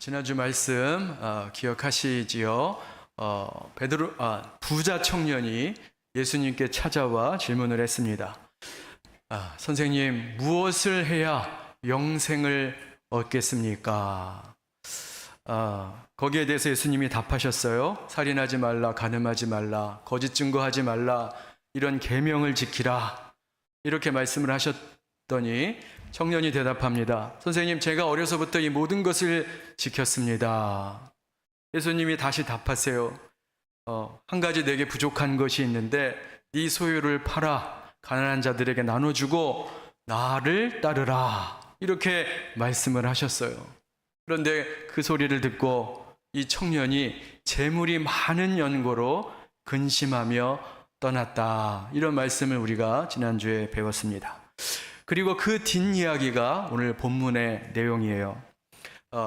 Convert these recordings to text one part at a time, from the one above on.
지난주 말씀 기억하시지요? 부자 청년이 예수님께 찾아와 질문을 했습니다. 선생님, 무엇을 해야 영생을 얻겠습니까? 거기에 대해서 예수님이 답하셨어요. 살인하지 말라, 간음하지 말라, 거짓 증거하지 말라, 이런 계명을 지키라, 이렇게 말씀을 하셨더니 청년이 대답합니다. 선생님, 제가 어려서부터 이 모든 것을 지켰습니다. 예수님이 다시 답하세요. 한 가지 내게 부족한 것이 있는데 네 소유를 팔아 가난한 자들에게 나눠주고 나를 따르라, 이렇게 말씀을 하셨어요. 그런데 그 소리를 듣고 이 청년이 재물이 많은 연고로 근심하며 떠났다, 이런 말씀을 우리가 지난주에 배웠습니다. 그리고 그 뒷이야기가 오늘 본문의 내용이에요.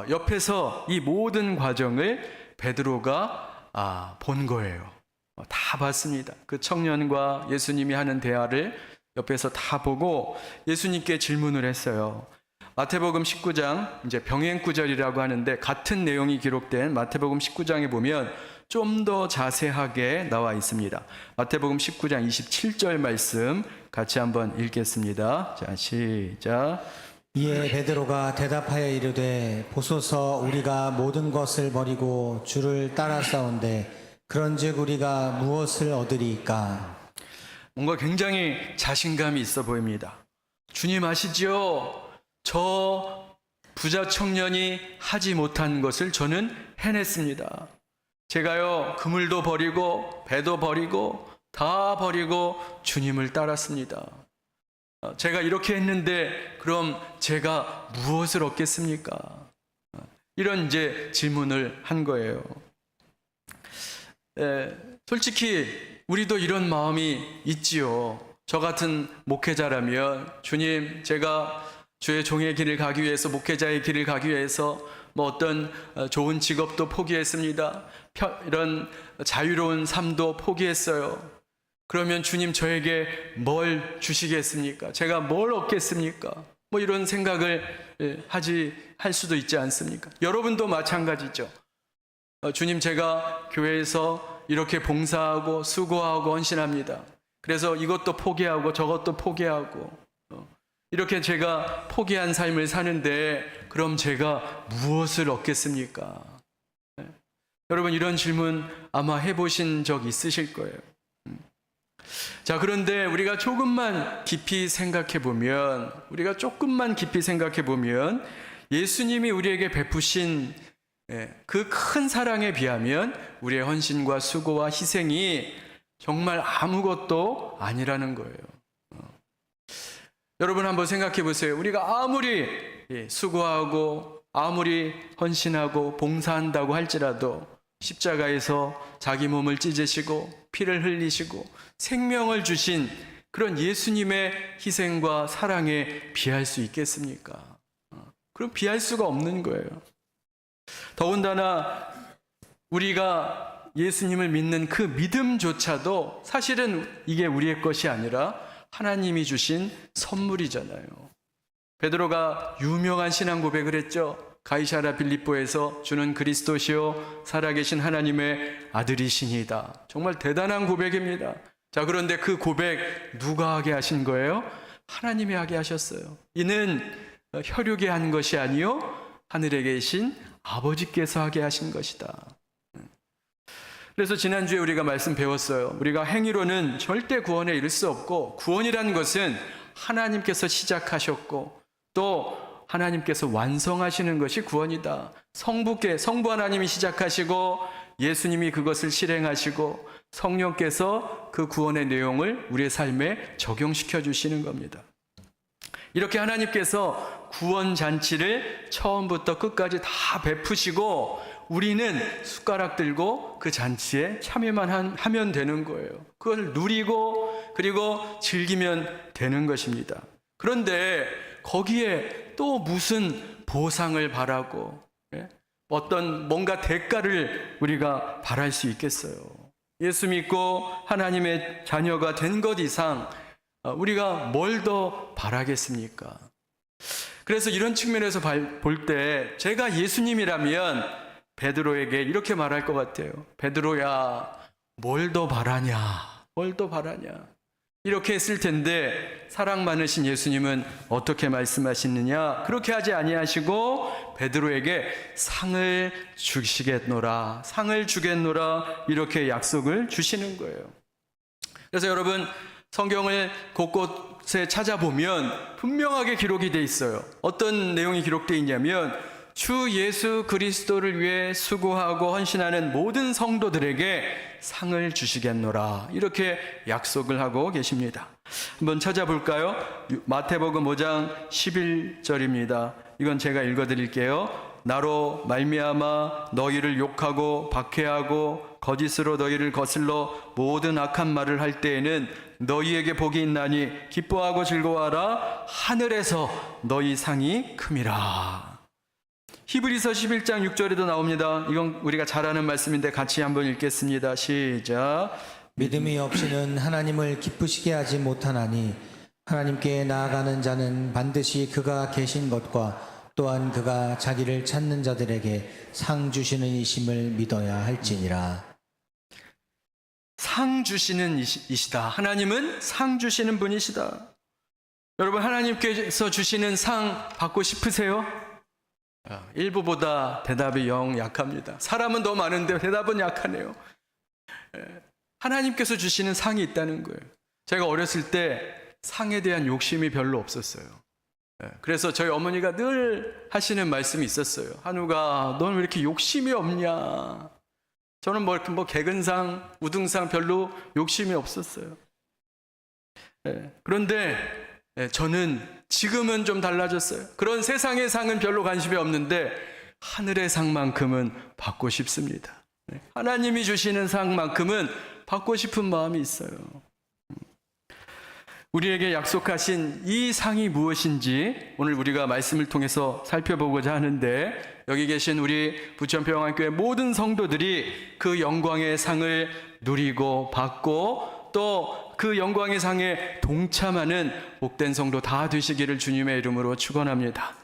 옆에서 이 모든 과정을 베드로가 본 거예요. 다 봤습니다. 그 청년과 예수님이 하는 대화를 옆에서 다 보고 예수님께 질문을 했어요. 마태복음 19장, 이제 병행구절이라고 하는데 같은 내용이 기록된 마태복음 19장에 보면 좀 더 자세하게 나와 있습니다. 마태복음 19장 27절 말씀 같이 한번 읽겠습니다. 자, 시작. 이에 베드로가 대답하여 이르되 보소서, 우리가 모든 것을 버리고 주를 따라싸운데 그런즉 우리가 무엇을 얻으리이까? 뭔가 굉장히 자신감이 있어 보입니다. 주님 아시죠? 저 부자 청년이 하지 못한 것을 저는 해냈습니다. 제가요, 그물도 버리고 배도 버리고 다 버리고 주님을 따랐습니다. 제가 이렇게 했는데 그럼 제가 무엇을 얻겠습니까? 이런 이제 질문을 한 거예요. 솔직히 우리도 이런 마음이 있지요. 저 같은 목회자라면 주님, 제가 주의 종의 길을 가기 위해서, 목회자의 길을 가기 위해서 어떤 좋은 직업도 포기했습니다. 이런 자유로운 삶도 포기했어요. 그러면 주님, 저에게 뭘 주시겠습니까? 제가 뭘 얻겠습니까? 이런 생각을 할 수도 있지 않습니까? 여러분도 마찬가지죠. 주님, 제가 교회에서 이렇게 봉사하고 수고하고 헌신합니다. 그래서 이것도 포기하고 저것도 포기하고 이렇게 제가 포기한 삶을 사는데 그럼 제가 무엇을 얻겠습니까? 여러분, 이런 질문 아마 해보신 적 있으실 거예요. 자, 그런데 우리가 조금만 깊이 생각해 보면, 예수님이 우리에게 베푸신 그 큰 사랑에 비하면 우리의 헌신과 수고와 희생이 정말 아무것도 아니라는 거예요. 여러분, 한번 생각해 보세요. 우리가 아무리 수고하고 아무리 헌신하고 봉사한다고 할지라도 십자가에서 자기 몸을 찢으시고 피를 흘리시고 생명을 주신 그런 예수님의 희생과 사랑에 비할 수 있겠습니까? 그럼 비할 수가 없는 거예요. 더군다나 우리가 예수님을 믿는 그 믿음조차도 사실은 이게 우리의 것이 아니라 하나님이 주신 선물이잖아요. 베드로가 유명한 신앙 고백을 했죠. 가이사랴 빌립보에서 주는 그리스도시요 살아계신 하나님의 아들이시니이다. 정말 대단한 고백입니다. 자, 그런데 그 고백 누가 하게 하신 거예요? 하나님이 하게 하셨어요. 이는 혈육이 한 것이 아니요 하늘에 계신 아버지께서 하게 하신 것이다. 그래서 지난주에 우리가 말씀 배웠어요. 우리가 행위로는 절대 구원에 이를 수 없고, 구원이라는 것은 하나님께서 시작하셨고 또 하나님께서 완성하시는 것이 구원이다. 성부 하나님이 시작하시고 예수님이 그것을 실행하시고 성령께서 그 구원의 내용을 우리의 삶에 적용시켜 주시는 겁니다. 이렇게 하나님께서 구원 잔치를 처음부터 끝까지 다 베푸시고 우리는 숟가락 들고 그 잔치에 참여만 하면 되는 거예요. 그걸 누리고 그리고 즐기면 되는 것입니다. 그런데 거기에 또 무슨 보상을 바라고 어떤 뭔가 대가를 우리가 바랄 수 있겠어요? 예수 믿고 하나님의 자녀가 된 것 이상 우리가 뭘 더 바라겠습니까? 그래서 이런 측면에서 볼 때 제가 예수님이라면 베드로에게 이렇게 말할 것 같아요. 베드로야, 뭘 더 바라냐? 뭘 더 바라냐? 이렇게 했을 텐데 사랑 많으신 예수님은 어떻게 말씀하시느냐? 그렇게 하지 아니하시고 베드로에게 상을 주시겠노라, 상을 주겠노라 이렇게 약속을 주시는 거예요. 그래서 여러분, 성경을 곳곳에 찾아보면 분명하게 기록이 돼 있어요. 어떤 내용이 기록되어 있냐면 주 예수 그리스도를 위해 수고하고 헌신하는 모든 성도들에게 상을 주시겠노라 이렇게 약속을 하고 계십니다. 한번 찾아볼까요? 마태복음 5장 11절입니다. 이건 제가 읽어드릴게요. 나로 말미암아 너희를 욕하고 박해하고 거짓으로 너희를 거슬러 모든 악한 말을 할 때에는 너희에게 복이 있나니 기뻐하고 즐거워하라. 하늘에서 너희 상이 큼이라. 히브리서 11장 6절에도 나옵니다. 이건 우리가 잘 아는 말씀인데 같이 한번 읽겠습니다. 시작. 믿음이 없이는 하나님을 기쁘시게 하지 못하나니 하나님께 나아가는 자는 반드시 그가 계신 것과 또한 그가 자기를 찾는 자들에게 상 주시는 이심을 믿어야 할지니라. 상 주시는 이시다. 하나님은 상 주시는 분이시다. 여러분, 하나님께서 주시는 상 받고 싶으세요? 일부보다 대답이 영 약합니다. 사람은 너무 많은데 대답은 약하네요. 하나님께서 주시는 상이 있다는 거예요. 제가 어렸을 때 상에 대한 욕심이 별로 없었어요. 그래서 저희 어머니가 늘 하시는 말씀이 있었어요. 한우가, 너는 왜 이렇게 욕심이 없냐? 저는 뭐 개근상, 우등상 별로 욕심이 없었어요. 그런데 저는 지금은 좀 달라졌어요. 그런 세상의 상은 별로 관심이 없는데 하늘의 상만큼은 받고 싶습니다. 하나님이 주시는 상만큼은 받고 싶은 마음이 있어요. 우리에게 약속하신 이 상이 무엇인지 오늘 우리가 말씀을 통해서 살펴보고자 하는데, 여기 계신 우리 부천평안교회 모든 성도들이 그 영광의 상을 누리고 받고 또 그 영광의 상에 동참하는 복된 성도 다 되시기를 주님의 이름으로 축원합니다.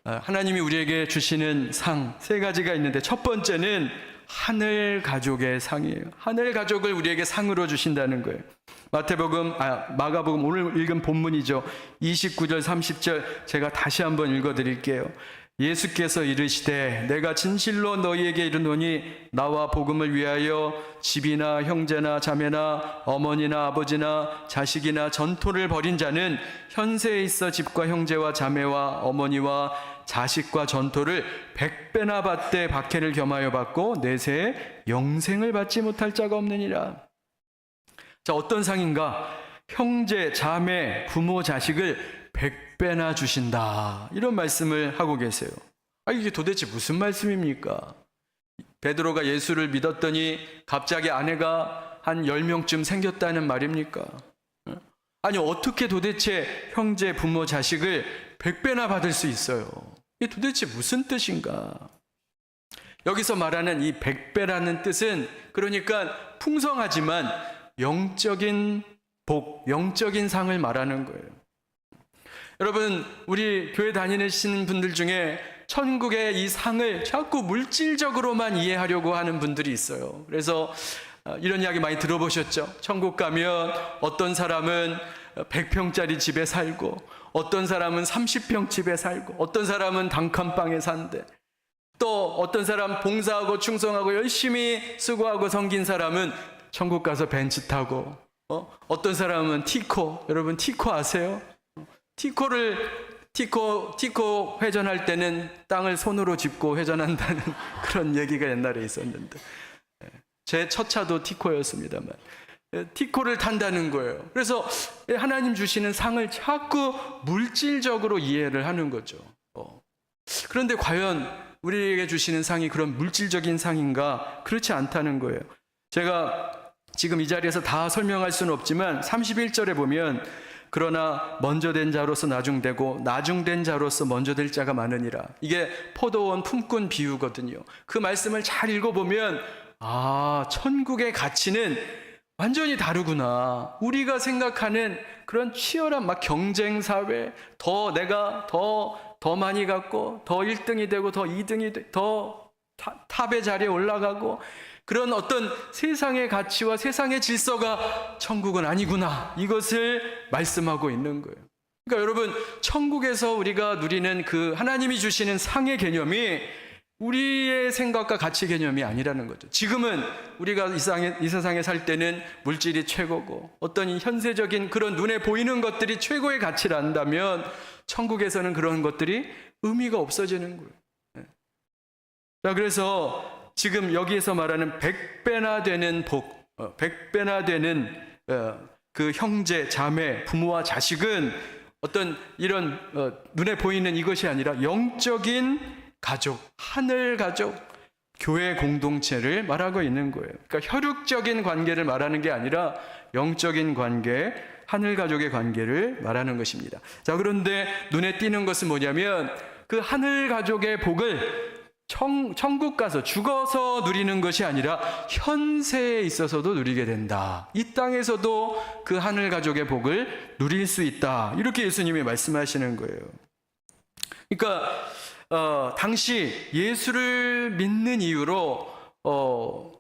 하나님이 우리에게 주시는 상 세 가지가 있는데, 첫 번째는 하늘 가족의 상이에요. 하늘 가족을 우리에게 상으로 주신다는 거예요. 마가복음 오늘 읽은 본문이죠. 29절 30절 제가 다시 한번 읽어드릴게요. 예수께서 이르시되 내가 진실로 너희에게 이르노니 나와 복음을 위하여 집이나 형제나 자매나 어머니나 아버지나 자식이나 전토를 벌인 자는 현세에 있어 집과 형제와 자매와 어머니와 자식과 전토를 100배나 받되 박해를 겸하여 받고 내세에 영생을 받지 못할 자가 없느니라. 자, 어떤 상인가? 형제, 자매, 부모, 자식을 100배나 주신다. 이런 말씀을 하고 계세요. 이게 도대체 무슨 말씀입니까? 베드로가 예수를 믿었더니 갑자기 아내가 한 10명쯤 생겼다는 말입니까? 아니, 어떻게 도대체 형제, 부모, 자식을 100배나 받을 수 있어요? 이게 도대체 무슨 뜻인가? 여기서 말하는 이 100배라는 뜻은 그러니까 풍성하지만 영적인 복, 영적인 상을 말하는 거예요. 여러분, 우리 교회 다니시는 분들 중에 천국의 이 상을 자꾸 물질적으로만 이해하려고 하는 분들이 있어요. 그래서 이런 이야기 많이 들어보셨죠? 천국 가면 어떤 사람은 100평짜리 집에 살고 어떤 사람은 30평 집에 살고 어떤 사람은 단칸방에 산대. 또 어떤 사람 봉사하고 충성하고 열심히 수고하고 섬긴 사람은 천국 가서 벤츠 타고 어떤 사람은 티코, 여러분 티코 아세요? 티코 회전할 때는 땅을 손으로 짚고 회전한다는 그런 얘기가 옛날에 있었는데, 제 첫 차도 티코였습니다만 티코를 탄다는 거예요. 그래서 하나님 주시는 상을 자꾸 물질적으로 이해를 하는 거죠. 그런데 과연 우리에게 주시는 상이 그런 물질적인 상인가? 그렇지 않다는 거예요. 제가 지금 이 자리에서 다 설명할 수는 없지만 31절에 보면 그러나 먼저 된 자로서 나중되고 나중된 자로서 먼저 될 자가 많으니라. 이게 포도원 품꾼 비유거든요. 그 말씀을 잘 읽어보면 천국의 가치는 완전히 다르구나. 우리가 생각하는 그런 치열한 막 경쟁 사회, 더 내가 더 많이 갖고 더 1등이 되고 더 2등이 되, 더 탑의 자리에 올라가고 그런 어떤 세상의 가치와 세상의 질서가 천국은 아니구나. 이것을 말씀하고 있는 거예요. 그러니까 여러분, 천국에서 우리가 누리는 그 하나님이 주시는 상의 개념이 우리의 생각과 가치 개념이 아니라는 거죠. 지금은 우리가 이 세상에 살 때는 물질이 최고고 어떤 이 현세적인 그런 눈에 보이는 것들이 최고의 가치를 안다면 천국에서는 그런 것들이 의미가 없어지는 거예요. 자, 그래서 지금 여기에서 말하는 100배나 되는 복, 100배나 되는 그 형제, 자매, 부모와 자식은 어떤 이런 눈에 보이는 이것이 아니라 영적인 가족, 하늘 가족, 교회 공동체를 말하고 있는 거예요. 그러니까 혈육적인 관계를 말하는 게 아니라 영적인 관계, 하늘 가족의 관계를 말하는 것입니다. 자, 그런데 눈에 띄는 것은 뭐냐면 그 하늘 가족의 복을 천국 가서 죽어서 누리는 것이 아니라 현세에 있어서도 누리게 된다. 이 땅에서도 그 하늘 가족의 복을 누릴 수 있다. 이렇게 예수님이 말씀하시는 거예요. 그러니까 당시 예수를 믿는 이유로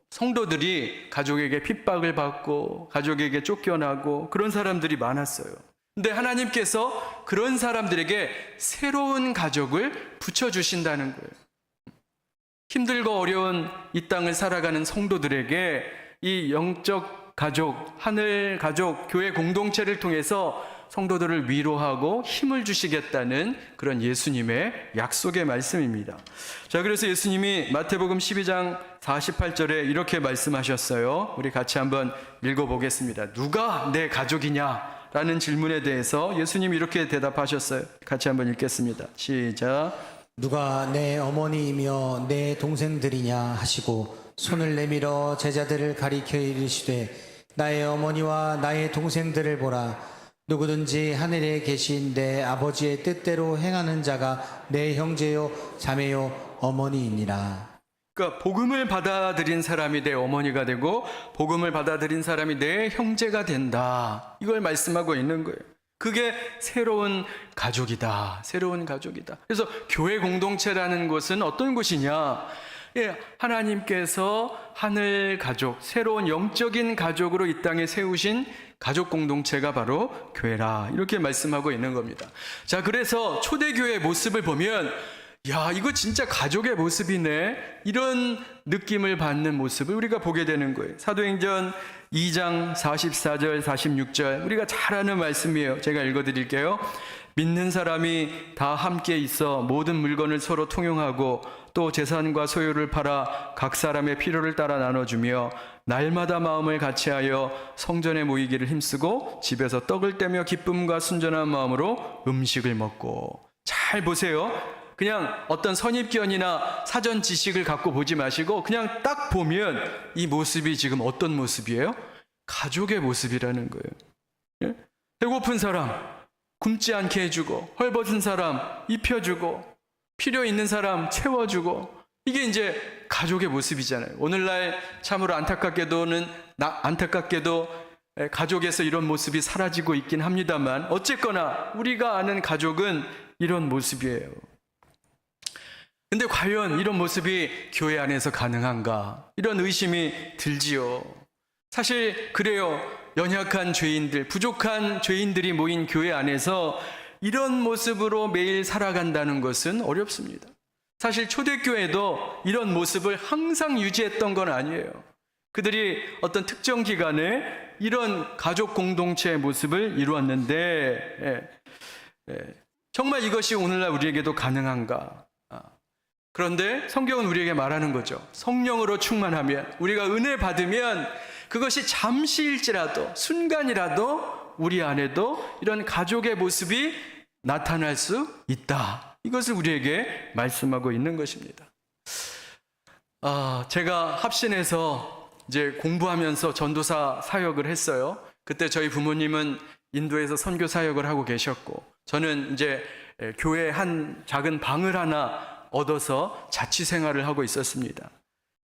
성도들이 가족에게 핍박을 받고 가족에게 쫓겨나고 그런 사람들이 많았어요. 근데 하나님께서 그런 사람들에게 새로운 가족을 붙여주신다는 거예요. 힘들고 어려운 이 땅을 살아가는 성도들에게 이 영적 가족, 하늘 가족, 교회 공동체를 통해서 성도들을 위로하고 힘을 주시겠다는 그런 예수님의 약속의 말씀입니다. 자, 그래서 예수님이 마태복음 12장 48절에 이렇게 말씀하셨어요. 우리 같이 한번 읽어보겠습니다. 누가 내 가족이냐? 라는 질문에 대해서 예수님이 이렇게 대답하셨어요. 같이 한번 읽겠습니다. 시작. 누가 내 어머니이며 내 동생들이냐 하시고 손을 내밀어 제자들을 가리켜 이르시되 나의 어머니와 나의 동생들을 보라. 누구든지 하늘에 계신 내 아버지의 뜻대로 행하는 자가 내 형제요 자매요 어머니이니라. 그러니까 복음을 받아들인 사람이 내 어머니가 되고 복음을 받아들인 사람이 내 형제가 된다. 이걸 말씀하고 있는 거예요. 그게 새로운 가족이다. 새로운 가족이다. 그래서 교회 공동체라는 것은 어떤 곳이냐? 하나님께서 하늘 가족, 새로운 영적인 가족으로 이 땅에 세우신 가족 공동체가 바로 교회라. 이렇게 말씀하고 있는 겁니다. 자, 그래서 초대교회의 모습을 보면 야, 이거 진짜 가족의 모습이네. 이런 느낌을 받는 모습을 우리가 보게 되는 거예요. 사도행전 2장 44절, 46절. 우리가 잘 아는 말씀이에요. 제가 읽어드릴게요. 믿는 사람이 다 함께 있어 모든 물건을 서로 통용하고 또 재산과 소유를 팔아 각 사람의 필요를 따라 나눠주며 날마다 마음을 같이하여 성전에 모이기를 힘쓰고 집에서 떡을 떼며 기쁨과 순전한 마음으로 음식을 먹고. 잘 보세요. 그냥 어떤 선입견이나 사전 지식을 갖고 보지 마시고 그냥 딱 보면 이 모습이 지금 어떤 모습이에요? 가족의 모습이라는 거예요. 예? 배고픈 사람 굶지 않게 해주고, 헐벗은 사람 입혀주고, 필요 있는 사람 채워주고, 이게 이제 가족의 모습이잖아요. 오늘날 참으로 안타깝게도 가족에서 이런 모습이 사라지고 있긴 합니다만 어쨌거나 우리가 아는 가족은 이런 모습이에요. 근데 과연 이런 모습이 교회 안에서 가능한가? 이런 의심이 들지요. 사실 그래요. 연약한 죄인들, 부족한 죄인들이 모인 교회 안에서 이런 모습으로 매일 살아간다는 것은 어렵습니다. 사실 초대교회도 이런 모습을 항상 유지했던 건 아니에요. 그들이 어떤 특정 기간에 이런 가족 공동체의 모습을 이루었는데 정말 이것이 오늘날 우리에게도 가능한가? 그런데 성경은 우리에게 말하는 거죠. 성령으로 충만하면, 우리가 은혜 받으면 그것이 잠시일지라도, 순간이라도 우리 안에도 이런 가족의 모습이 나타날 수 있다. 이것을 우리에게 말씀하고 있는 것입니다. 제가 합신에서 이제 공부하면서 전도사 사역을 했어요. 그때 저희 부모님은 인도에서 선교 사역을 하고 계셨고, 저는 이제 교회 한 작은 방을 하나 얻어서 자취 생활을 하고 있었습니다.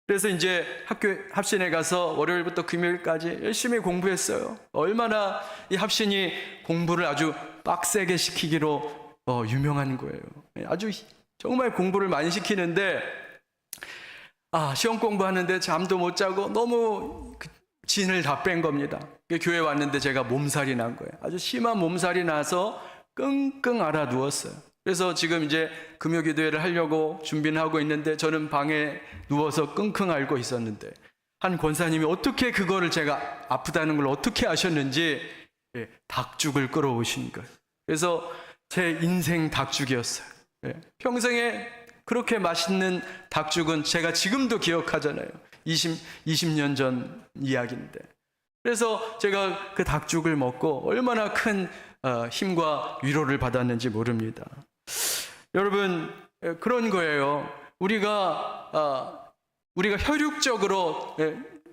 그래서 이제 학교 합신에 가서 월요일부터 금요일까지 열심히 공부했어요. 얼마나 이 합신이 공부를 아주 빡세게 시키기로 유명한 거예요. 아주 정말 공부를 많이 시키는데 시험 공부하는데 잠도 못 자고 너무 진을 다 뺀 겁니다. 교회 왔는데 제가 몸살이 난 거예요. 아주 심한 몸살이 나서 끙끙 앓아 누웠어요. 그래서 지금 이제 금요기도회를 하려고 준비는 하고 있는데 저는 방에 누워서 끙끙 앓고 있었는데 한 권사님이 어떻게 그거를 제가 아프다는 걸 어떻게 아셨는지 닭죽을 끓여오신 거예요. 그래서 제 인생 닭죽이었어요. 평생에 그렇게 맛있는 닭죽은 제가 지금도 기억하잖아요. 20년 전 이야기인데. 그래서 제가 그 닭죽을 먹고 얼마나 큰 힘과 위로를 받았는지 모릅니다. 여러분, 그런 거예요. 우리가 혈육적으로,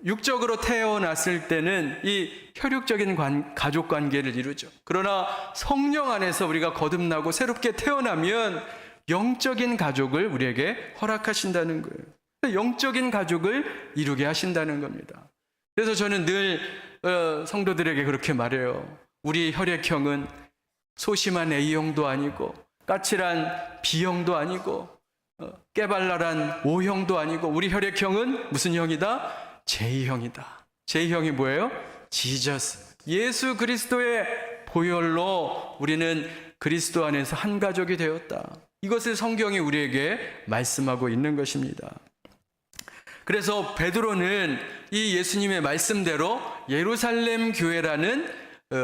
육적으로 태어났을 때는 이 혈육적인 가족 관계를 이루죠. 그러나 성령 안에서 우리가 거듭나고 새롭게 태어나면 영적인 가족을 우리에게 허락하신다는 거예요. 영적인 가족을 이루게 하신다는 겁니다. 그래서 저는 늘 성도들에게 그렇게 말해요. 우리 혈액형은 소심한 A형도 아니고 까칠한 B형도 아니고 깨발랄한 O형도 아니고 우리 혈액형은 무슨 형이다? J형이다. J형이 뭐예요? 지저스. 예수 그리스도의 보혈로 우리는 그리스도 안에서 한 가족이 되었다. 이것을 성경이 우리에게 말씀하고 있는 것입니다. 그래서 베드로는 이 예수님의 말씀대로 예루살렘 교회라는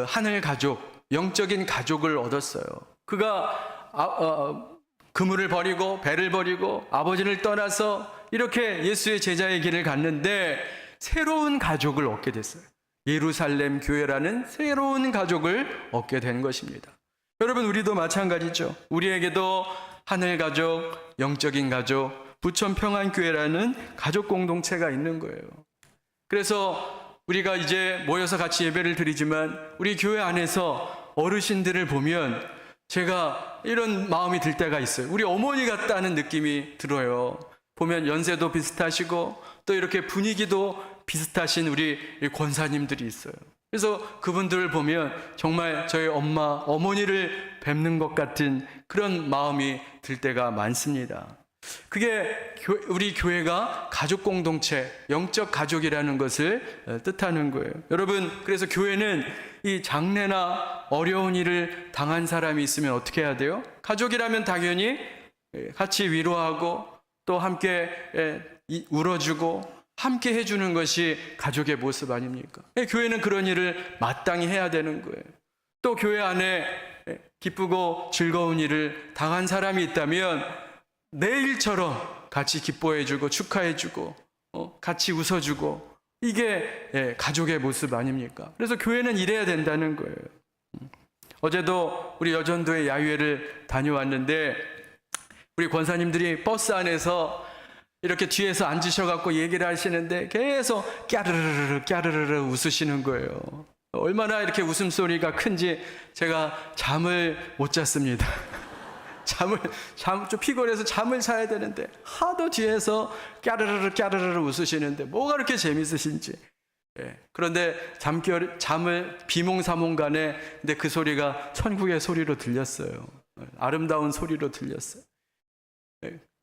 하늘 가족, 영적인 가족을 얻었어요. 그가 그물을 버리고 배를 버리고 아버지를 떠나서 이렇게 예수의 제자의 길을 갔는데 새로운 가족을 얻게 됐어요. 예루살렘 교회라는 새로운 가족을 얻게 된 것입니다. 여러분, 우리도 마찬가지죠. 우리에게도 하늘 가족, 영적인 가족, 부천 평안교회라는 가족 공동체가 있는 거예요. 그래서 우리가 이제 모여서 같이 예배를 드리지만 우리 교회 안에서 어르신들을 보면 제가 이런 마음이 들 때가 있어요. 우리 어머니 같다는 느낌이 들어요. 보면 연세도 비슷하시고 또 이렇게 분위기도 비슷하신 우리 권사님들이 있어요. 그래서 그분들을 보면 정말 저희 어머니를 뵙는 것 같은 그런 마음이 들 때가 많습니다. 그게 우리 교회가 가족 공동체, 영적 가족이라는 것을 뜻하는 거예요. 여러분, 그래서 교회는 이 장례나 어려운 일을 당한 사람이 있으면 어떻게 해야 돼요? 가족이라면 당연히 같이 위로하고 또 함께 울어주고 함께 해주는 것이 가족의 모습 아닙니까? 교회는 그런 일을 마땅히 해야 되는 거예요. 또 교회 안에 기쁘고 즐거운 일을 당한 사람이 있다면 내일처럼 같이 기뻐해주고 축하해주고 같이 웃어주고 이게 가족의 모습 아닙니까? 그래서 교회는 이래야 된다는 거예요. 어제도 우리 여전도의 야유회를 다녀왔는데 우리 권사님들이 버스 안에서 이렇게 뒤에서 앉으셔갖고 얘기를 하시는데 계속 까르르르 까르르르 웃으시는 거예요. 얼마나 이렇게 웃음소리가 큰지 제가 잠을 못 잤습니다. 좀 피곤해서 잠을 자야 되는데 하도 뒤에서 까르르르 까르르르 웃으시는데 뭐가 그렇게 재밌으신지. 그런데 잠을 비몽사몽간에 근데 그 소리가 천국의 소리로 들렸어요. 아름다운 소리로 들렸어요.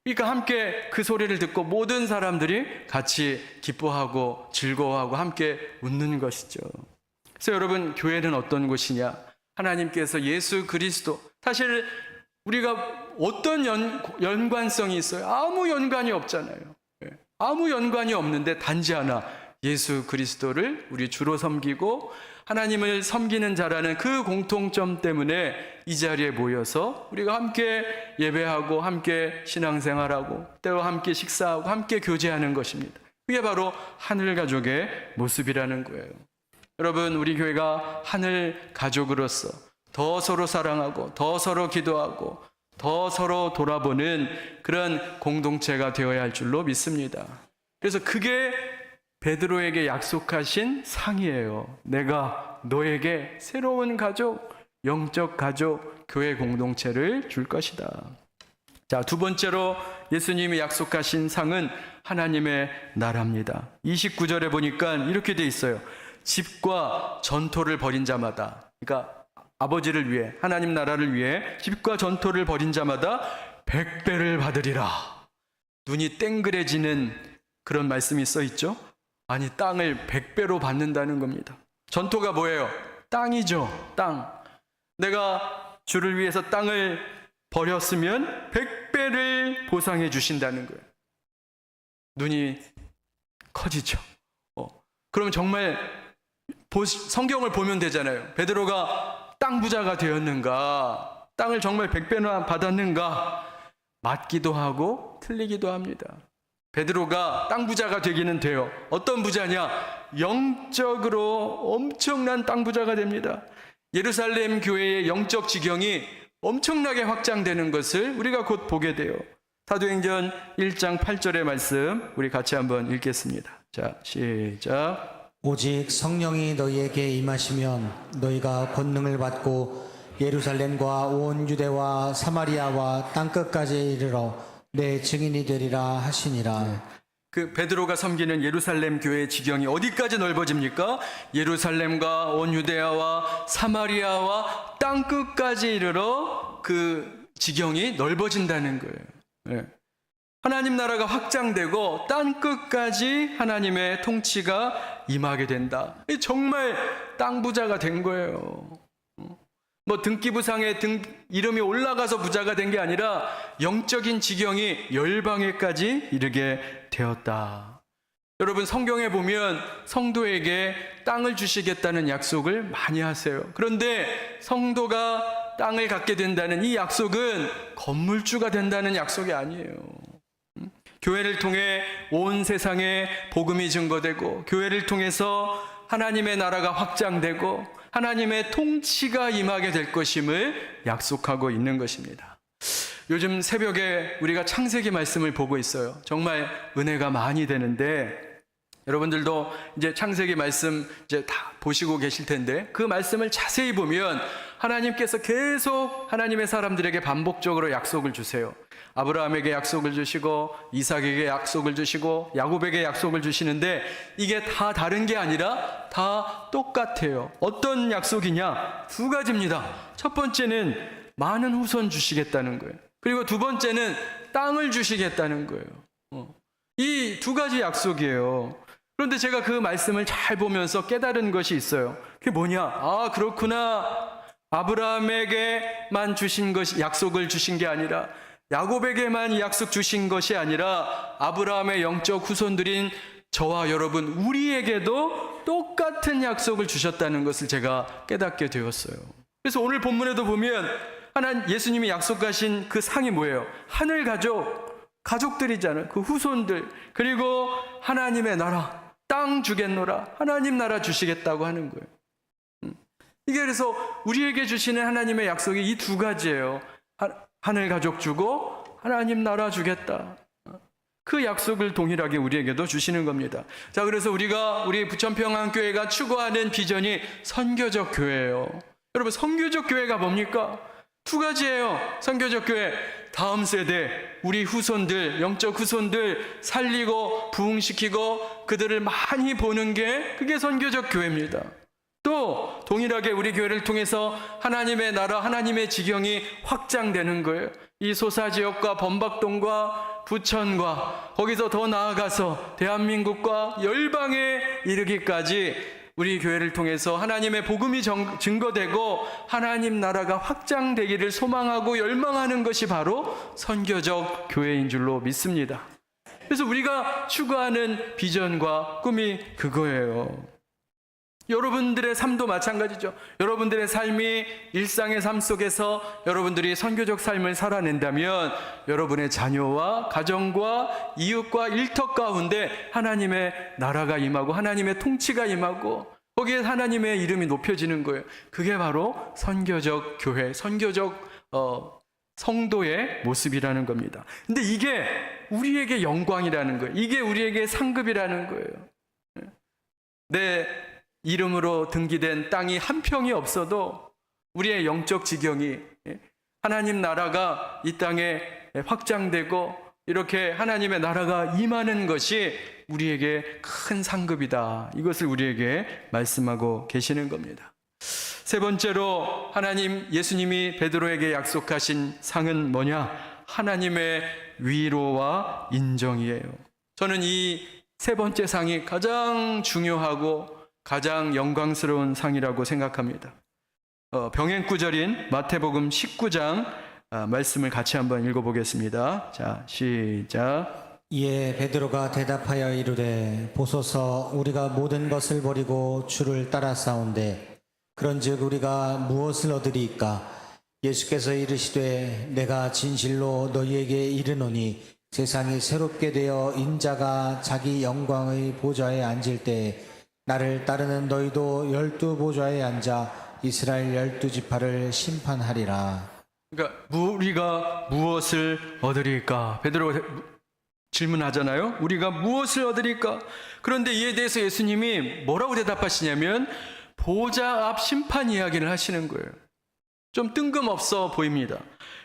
그러니까 함께 그 소리를 듣고 모든 사람들이 같이 기뻐하고 즐거워하고 함께 웃는 것이죠. 그래서 여러분, 교회는 어떤 곳이냐? 하나님께서 예수 그리스도, 사실 우리가 어떤 연관성이 있어요? 아무 연관이 없잖아요. 아무 연관이 없는데 단지 하나, 예수 그리스도를 우리 주로 섬기고 하나님을 섬기는 자라는 그 공통점 때문에 이 자리에 모여서 우리가 함께 예배하고 함께 신앙생활하고 때와 함께 식사하고 함께 교제하는 것입니다. 그게 바로 하늘 가족의 모습이라는 거예요. 여러분, 우리 교회가 하늘 가족으로서 더 서로 사랑하고 더 서로 기도하고 더 서로 돌아보는 그런 공동체가 되어야 할 줄로 믿습니다. 그래서 그게 베드로에게 약속하신 상이에요. 내가 너에게 새로운 가족, 영적 가족, 교회 공동체를 줄 것이다. 자, 두 번째로 예수님이 약속하신 상은 하나님의 나라입니다. 29절에 보니까 이렇게 돼 있어요. 집과 전토를 벌인 자마다, 그러니까 아버지를 위해, 하나님 나라를 위해 집과 전토를 벌인 자마다 100배를 받으리라. 눈이 땡그레지는 그런 말씀이 써 있죠. 아니, 땅을 100배로 받는다는 겁니다. 전토가 뭐예요? 땅이죠. 땅. 내가 주를 위해서 땅을 버렸으면 100배를 보상해 주신다는 거예요. 눈이 커지죠. 그럼 정말 성경을 보면 되잖아요. 베드로가 땅 부자가 되었는가? 땅을 정말 100배나 받았는가? 맞기도 하고 틀리기도 합니다. 베드로가 땅 부자가 되기는 돼요. 어떤 부자냐? 영적으로 엄청난 땅 부자가 됩니다. 예루살렘 교회의 영적 지경이 엄청나게 확장되는 것을 우리가 곧 보게 돼요. 사도행전 1장 8절의 말씀 우리 같이 한번 읽겠습니다. 자, 시작. 오직 성령이 너희에게 임하시면 너희가 권능을 받고 예루살렘과 온 유대와 사마리아와 땅끝까지 이르러 내 증인이 되리라 하시니라. 그 베드로가 섬기는 예루살렘 교회의 지경이 어디까지 넓어집니까? 예루살렘과 온 유대야와 사마리아와 땅끝까지 이르러 그 지경이 넓어진다는 거예요. 네. 하나님 나라가 확장되고 땅끝까지 하나님의 통치가 임하게 된다. 정말 땅 부자가 된 거예요. 뭐 등기부상에 이름이 올라가서 부자가 된 게 아니라 영적인 지경이 열방에까지 이르게 되었다. 여러분, 성경에 보면 성도에게 땅을 주시겠다는 약속을 많이 하세요. 그런데 성도가 땅을 갖게 된다는 이 약속은 건물주가 된다는 약속이 아니에요. 교회를 통해 온 세상에 복음이 증거되고, 교회를 통해서 하나님의 나라가 확장되고 하나님의 통치가 임하게 될 것임을 약속하고 있는 것입니다. 요즘 새벽에 우리가 창세기 말씀을 보고 있어요. 정말 은혜가 많이 되는데, 여러분들도 이제 창세기 말씀 이제 다 보시고 계실 텐데, 그 말씀을 자세히 보면 하나님께서 계속 하나님의 사람들에게 반복적으로 약속을 주세요. 아브라함에게 약속을 주시고, 이삭에게 약속을 주시고, 야곱에게 약속을 주시는데, 이게 다 다른 게 아니라 다 똑같아요. 어떤 약속이냐? 두 가지입니다. 첫 번째는 많은 후손 주시겠다는 거예요. 그리고 두 번째는 땅을 주시겠다는 거예요. 이 두 가지 약속이에요. 그런데 제가 그 말씀을 잘 보면서 깨달은 것이 있어요. 그게 뭐냐? 아, 그렇구나. 아브라함에게만 주신 것이, 약속을 주신 게 아니라, 야곱에게만 이 약속 주신 것이 아니라 아브라함의 영적 후손들인 저와 여러분, 우리에게도 똑같은 약속을 주셨다는 것을 제가 깨닫게 되었어요. 그래서 오늘 본문에도 보면 예수님이 약속하신 그 상이 뭐예요? 하늘 가족들이잖아요. 그 후손들, 그리고 하나님의 나라, 땅 주겠노라, 하나님 나라 주시겠다고 하는 거예요. 이게 그래서 우리에게 주시는 하나님의 약속이 이 두 가지예요. 하늘 가족 주고 하나님 나라 주겠다. 그 약속을 동일하게 우리에게도 주시는 겁니다. 자, 그래서 우리 부천평안교회가 추구하는 비전이 선교적 교회예요. 여러분, 선교적 교회가 뭡니까? 두 가지예요. 선교적 교회, 다음 세대, 우리 후손들, 영적 후손들 살리고 부흥시키고 그들을 많이 보는 게, 그게 선교적 교회입니다. 또 동일하게 우리 교회를 통해서 하나님의 나라, 하나님의 지경이 확장되는 거예요. 이 소사지역과 범박동과 부천과 거기서 더 나아가서 대한민국과 열방에 이르기까지 우리 교회를 통해서 하나님의 복음이 증거되고 하나님 나라가 확장되기를 소망하고 열망하는 것이 바로 선교적 교회인 줄로 믿습니다. 그래서 우리가 추구하는 비전과 꿈이 그거예요. 여러분들의 삶도 마찬가지죠. 여러분들의 삶이 일상의 삶 속에서 여러분들이 선교적 삶을 살아낸다면 여러분의 자녀와 가정과 이웃과 일터 가운데 하나님의 나라가 임하고 하나님의 통치가 임하고 거기에 하나님의 이름이 높여지는 거예요. 그게 바로 선교적 교회, 선교적 성도의 모습이라는 겁니다. 근데 이게 우리에게 영광이라는 거예요. 이게 우리에게 상급이라는 거예요. 내 이름으로 등기된 땅이 한 평이 없어도 우리의 영적 지경이, 하나님 나라가 이 땅에 확장되고 이렇게 하나님의 나라가 임하는 것이 우리에게 큰 상급이다. 이것을 우리에게 말씀하고 계시는 겁니다. 세 번째로 예수님이 베드로에게 약속하신 상은 뭐냐? 하나님의 위로와 인정이에요. 저는 이 세 번째 상이 가장 중요하고 가장 영광스러운 상이라고 생각합니다. 병행구절인 마태복음 19장 말씀을 같이 한번 읽어보겠습니다. 자, 시작. 이에 베드로가 대답하여 이르되 보소서 우리가 모든 것을 버리고 주를 따라 싸운데 그런즉 우리가 무엇을 얻으리이까? 예수께서 이르시되 내가 진실로 너희에게 이르노니 세상이 새롭게 되어 인자가 자기 영광의 보좌에 앉을 때 나를 따르는 너희도 12 보좌에 앉아 이스라엘 12지파를 심판하리라. 그러니까 우리가 무엇을 얻으리까? 베드로가 질문하잖아요. 우리가 무엇을 얻으리까? 그런데 이에 대해서 예수님이 뭐라고 대답하시냐면 보좌 앞 심판 이야기를 하시는 거예요. 좀 뜬금없어 보입니다.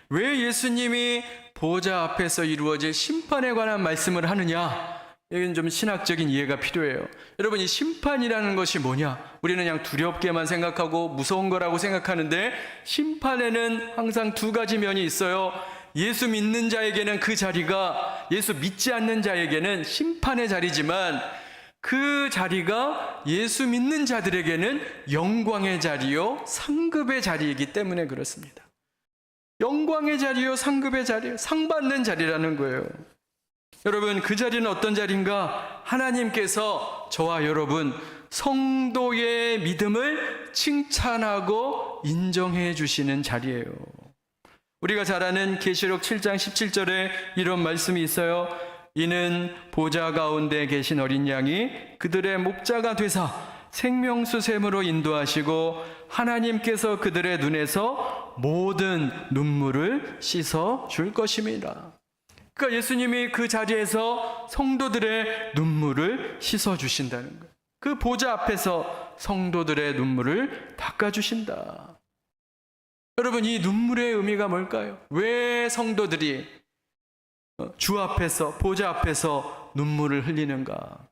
왜 예수님이 보좌 앞에서 이루어질 심판에 관한 말씀을 하느냐? 여기는 좀 신학적인 이해가 필요해요. 여러분, 이 심판이라는 것이 뭐냐? 우리는 그냥 두렵게만 생각하고 무서운 거라고 생각하는데 심판에는 항상 두 가지 면이 있어요. 예수 믿는 자에게는 그 자리가, 예수 믿지 않는 자에게는 심판의 자리지만 그 자리가 예수 믿는 자들에게는 영광의 자리요 상급의 자리이기 때문에 그렇습니다. 영광의 자리요 상급의 자리, 상 받는 자리라는 거예요. 여러분, 그 자리는 어떤 자리인가? 하나님께서 저와 여러분 성도의 믿음을 칭찬하고 인정해 주시는 자리예요. 우리가 잘 아는 계시록 7장 17절에 이런 말씀이 있어요. 이는 보좌 가운데 계신 어린 양이 그들의 목자가 되사 생명수 샘으로 인도하시고 하나님께서 그들의 눈에서 모든 눈물을 씻어 줄 것임이라. 그러니까 예수님이 그 자리에서 성도들의 눈물을 씻어 주신다는 거예요. 그 보좌 앞에서 성도들의 눈물을 닦아 주신다. 여러분, 이 눈물의 의미가 뭘까요? 왜 성도들이 주 앞에서, 보좌 앞에서 눈물을 흘리는가?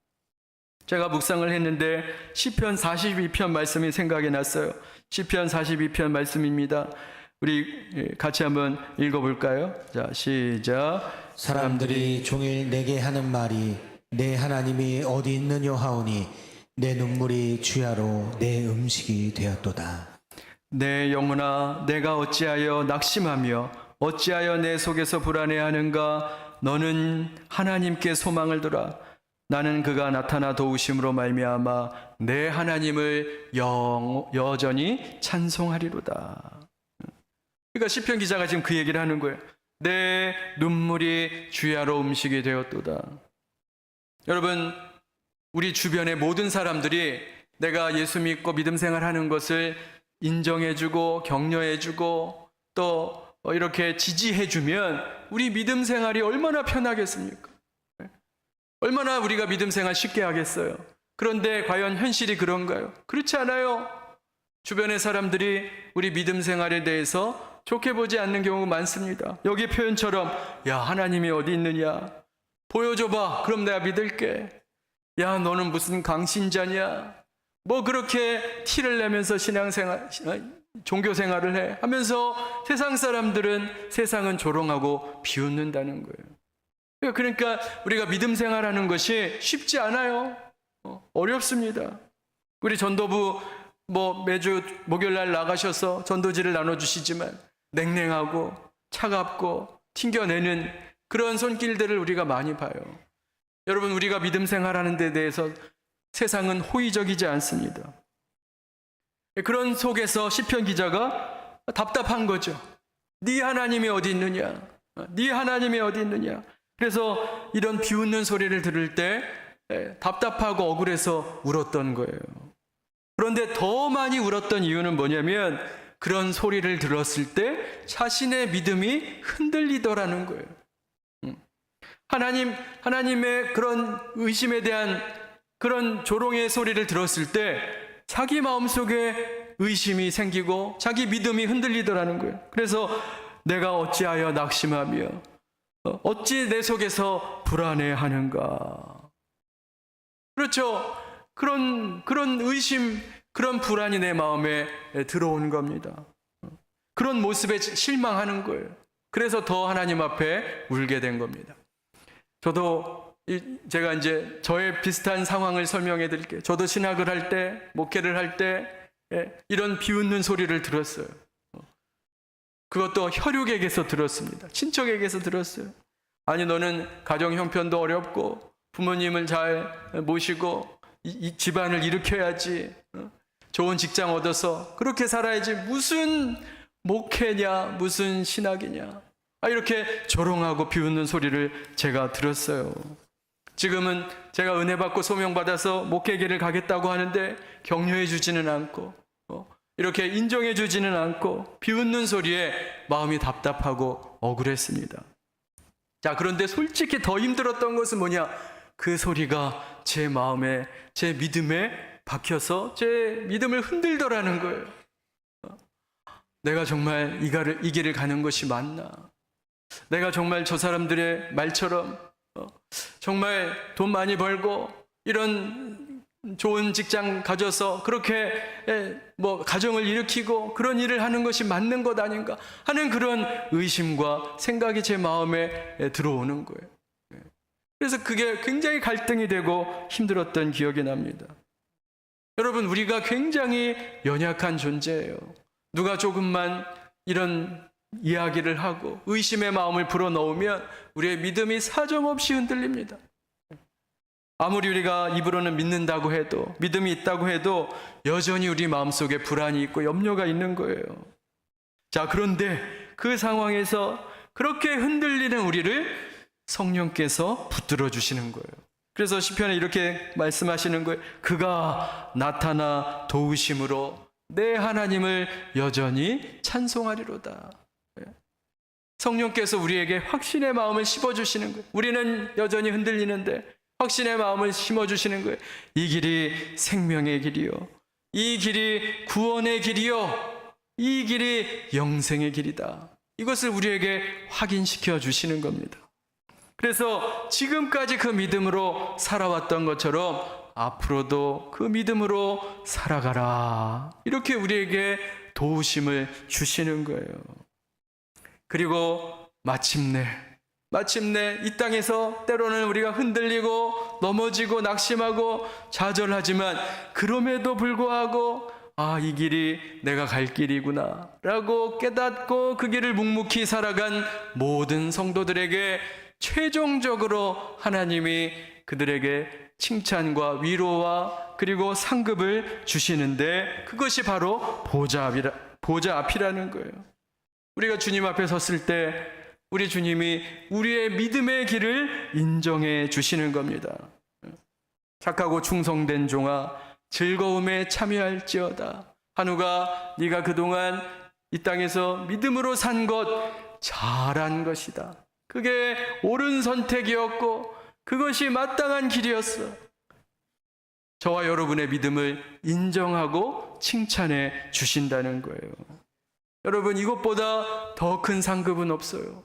제가 묵상을 했는데 시편 42편 말씀이 생각이 났어요. 시편 42편 말씀입니다. 우리 같이 한번 읽어볼까요? 자, 시작. 사람들이 종일 내게 하는 말이 내 하나님이 어디 있느냐 하오니 내 눈물이 주야로 내 음식이 되었도다. 내 영혼아, 내가 어찌하여 낙심하며 어찌하여 내 속에서 불안해하는가? 너는 하나님께 소망을 두라. 나는 그가 나타나 도우심으로 말미암아 내 하나님을 여전히 찬송하리로다. 그러니까 시편 기자가 지금 그 얘기를 하는 거예요. 내 눈물이 주야로 음식이 되었도다. 여러분, 우리 주변의 모든 사람들이 내가 예수 믿고 믿음 생활하는 것을 인정해주고 격려해주고 또 이렇게 지지해주면 우리 믿음 생활이 얼마나 편하겠습니까? 얼마나 우리가 믿음 생활 쉽게 하겠어요? 그런데 과연 현실이 그런가요? 그렇지 않아요. 주변의 사람들이 우리 믿음 생활에 대해서 좋게 보지 않는 경우가 많습니다. 여기 표현처럼 야, 하나님이 어디 있느냐? 보여줘봐. 그럼 내가 믿을게. 야, 너는 무슨 강신자냐? 뭐 그렇게 티를 내면서 신앙생활, 종교 생활을 해 하면서 세상 사람들은 세상은 조롱하고 비웃는다는 거예요. 그러니까 우리가 믿음 생활하는 것이 쉽지 않아요. 어렵습니다. 우리 전도부 매주 목요일날 나가셔서 전도지를 나눠주시지만 냉랭하고 차갑고 튕겨내는 그런 손길들을 우리가 많이 봐요. 여러분, 우리가 믿음 생활하는 데 대해서 세상은 호의적이지 않습니다. 그런 속에서 시편 기자가 답답한 거죠. 네 하나님이 어디 있느냐? 네 하나님이 어디 있느냐? 그래서 이런 비웃는 소리를 들을 때 답답하고 억울해서 울었던 거예요. 그런데 더 많이 울었던 이유는 뭐냐면 그런 소리를 들었을 때 자신의 믿음이 흔들리더라는 거예요. 하나님의 그런 의심에 대한 그런 조롱의 소리를 들었을 때 자기 마음속에 의심이 생기고 자기 믿음이 흔들리더라는 거예요. 그래서 내가 어찌하여 낙심하며 어찌 내 속에서 불안해하는가? 그렇죠. 그런 의심, 그런 불안이 내 마음에 들어오는 겁니다. 그런 모습에 실망하는 거예요. 그래서 더 하나님 앞에 울게 된 겁니다. 저도 제가 이제 저의 비슷한 상황을 설명해 드릴게요. 저도 신학을 할 때, 목회를 할 때 이런 비웃는 소리를 들었어요. 그것도 혈육에게서 들었습니다. 친척에게서 들었어요. 아니, 너는 가정 형편도 어렵고 부모님을 잘 모시고 이 집안을 일으켜야지, 좋은 직장 얻어서 그렇게 살아야지, 무슨 목회냐, 무슨 신학이냐, 이렇게 조롱하고 비웃는 소리를 제가 들었어요. 지금은 제가 은혜 받고 소명 받아서 목회길을 가겠다고 하는데 격려해 주지는 않고, 이렇게 인정해 주지는 않고 비웃는 소리에 마음이 답답하고 억울했습니다. 자, 그런데 솔직히 더 힘들었던 것은 뭐냐? 그 소리가 제 마음에, 제 믿음에 박혀서 제 믿음을 흔들더라는 거예요. 내가 정말 이 길을 가는 것이 맞나? 내가 정말 저 사람들의 말처럼 정말 돈 많이 벌고 이런 좋은 직장 가져서 그렇게 가정을 일으키고 그런 일을 하는 것이 맞는 것 아닌가 하는 그런 의심과 생각이 제 마음에 들어오는 거예요. 그래서 그게 굉장히 갈등이 되고 힘들었던 기억이 납니다. 여러분, 우리가 굉장히 연약한 존재예요. 누가 조금만 이런 이야기를 하고 의심의 마음을 불어넣으면 우리의 믿음이 사정없이 흔들립니다. 아무리 우리가 입으로는 믿는다고 해도, 믿음이 있다고 해도 여전히 우리 마음속에 불안이 있고 염려가 있는 거예요. 자, 그런데 그 상황에서 그렇게 흔들리는 우리를 성령께서 붙들어 주시는 거예요. 그래서 시편에 이렇게 말씀하시는 거예요. 그가 나타나 도우심으로 내 하나님을 여전히 찬송하리로다. 성령께서 우리에게 확신의 마음을 심어주시는 거예요. 우리는 여전히 흔들리는데 확신의 마음을 심어주시는 거예요. 이 길이 생명의 길이요, 이 길이 구원의 길이요, 이 길이 영생의 길이다. 이것을 우리에게 확인시켜 주시는 겁니다. 그래서 지금까지 그 믿음으로 살아왔던 것처럼 앞으로도 그 믿음으로 살아가라, 이렇게 우리에게 도우심을 주시는 거예요. 그리고 마침내 이 땅에서 때로는 우리가 흔들리고 넘어지고 낙심하고 좌절하지만 그럼에도 불구하고 이 길이 내가 갈 길이구나 라고 깨닫고 그 길을 묵묵히 살아간 모든 성도들에게 최종적으로 하나님이 그들에게 칭찬과 위로와 그리고 상급을 주시는데, 그것이 바로 보좌 앞이라는 거예요. 우리가 주님 앞에 섰을 때 우리 주님이 우리의 믿음의 길을 인정해 주시는 겁니다. 착하고 충성된 종아, 즐거움에 참여할지어다. 한우가 네가 그동안 이 땅에서 믿음으로 산 것 잘한 것이다. 그게 옳은 선택이었고 그것이 마땅한 길이었어. 저와 여러분의 믿음을 인정하고 칭찬해 주신다는 거예요. 여러분, 이것보다 더 큰 상급은 없어요.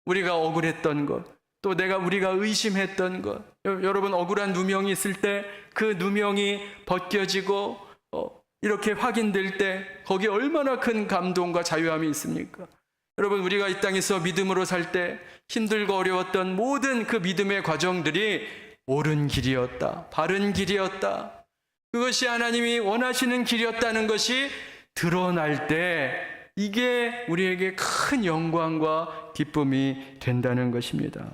우리가 억울했던 것, 또 우리가 의심했던 것, 여러분 억울한 누명이 있을 때 그 누명이 벗겨지고 이렇게 확인될 때 거기에 얼마나 큰 감동과 자유함이 있습니까? 여러분, 우리가 이 땅에서 믿음으로 살 때 힘들고 어려웠던 모든 그 믿음의 과정들이 옳은 길이었다, 바른 길이었다, 그것이 하나님이 원하시는 길이었다는 것이 드러날 때 이게 우리에게 큰 영광과 기쁨이 된다는 것입니다.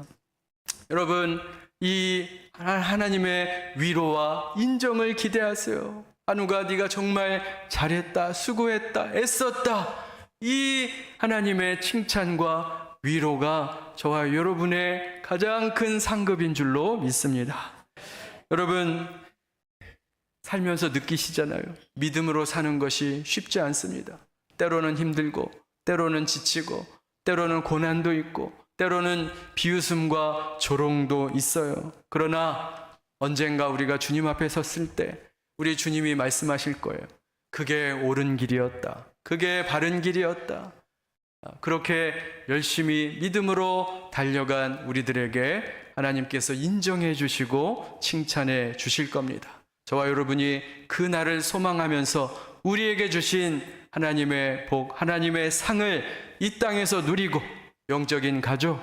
여러분, 이 하나님의 위로와 인정을 기대하세요. 한우가 네가 정말 잘했다, 수고했다, 애썼다, 이 하나님의 칭찬과 위로가 저와 여러분의 가장 큰 상급인 줄로 믿습니다. 여러분, 살면서 느끼시잖아요. 믿음으로 사는 것이 쉽지 않습니다. 때로는 힘들고, 때로는 지치고, 때로는 고난도 있고, 때로는 비웃음과 조롱도 있어요. 그러나 언젠가 우리가 주님 앞에 섰을 때 우리 주님이 말씀하실 거예요. 그게 옳은 길이었다, 그게 바른 길이었다, 그렇게 열심히 믿음으로 달려간 우리들에게 하나님께서 인정해 주시고 칭찬해 주실 겁니다. 저와 여러분이 그 날을 소망하면서 우리에게 주신 하나님의 복, 하나님의 상을 이 땅에서 누리고 영적인 가족,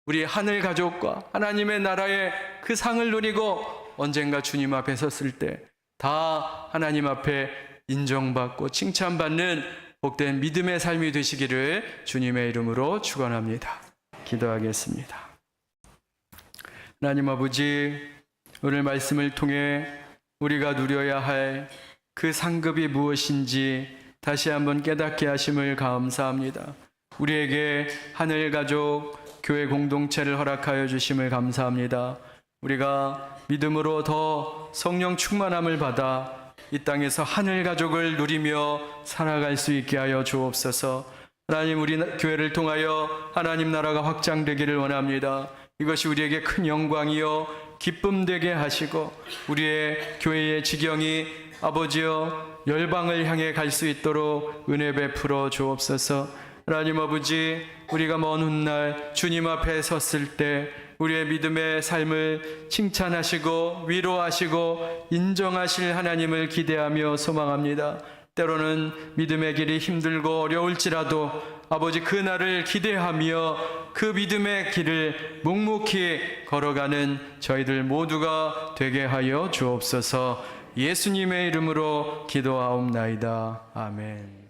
우리 하늘 가족과 하나님의 나라의 그 상을 누리고 언젠가 주님 앞에 섰을 때 다 하나님 앞에 인정받고 칭찬받는 복된 믿음의 삶이 되시기를 주님의 이름으로 축원합니다. 기도하겠습니다. 하나님 아버지, 오늘 말씀을 통해 우리가 누려야 할 그 상급이 무엇인지 다시 한번 깨닫게 하심을 감사합니다. 우리에게 하늘 가족, 교회 공동체를 허락하여 주심을 감사합니다. 우리가 믿음으로 더 성령 충만함을 받아 이 땅에서 하늘 가족을 누리며 살아갈 수 있게 하여 주옵소서. 하나님, 우리 교회를 통하여 하나님 나라가 확장되기를 원합니다. 이것이 우리에게 큰 영광이요 기쁨 되게 하시고 우리의 교회의 지경이 아버지여 열방을 향해 갈 수 있도록 은혜 베풀어 주옵소서. 하나님 아버지, 우리가 먼 훗날 주님 앞에 섰을 때 우리의 믿음의 삶을 칭찬하시고 위로하시고 인정하실 하나님을 기대하며 소망합니다. 때로는 믿음의 길이 힘들고 어려울지라도 아버지, 그 날을 기대하며 그 믿음의 길을 묵묵히 걸어가는 저희들 모두가 되게 하여 주옵소서. 예수님의 이름으로 기도하옵나이다. 아멘.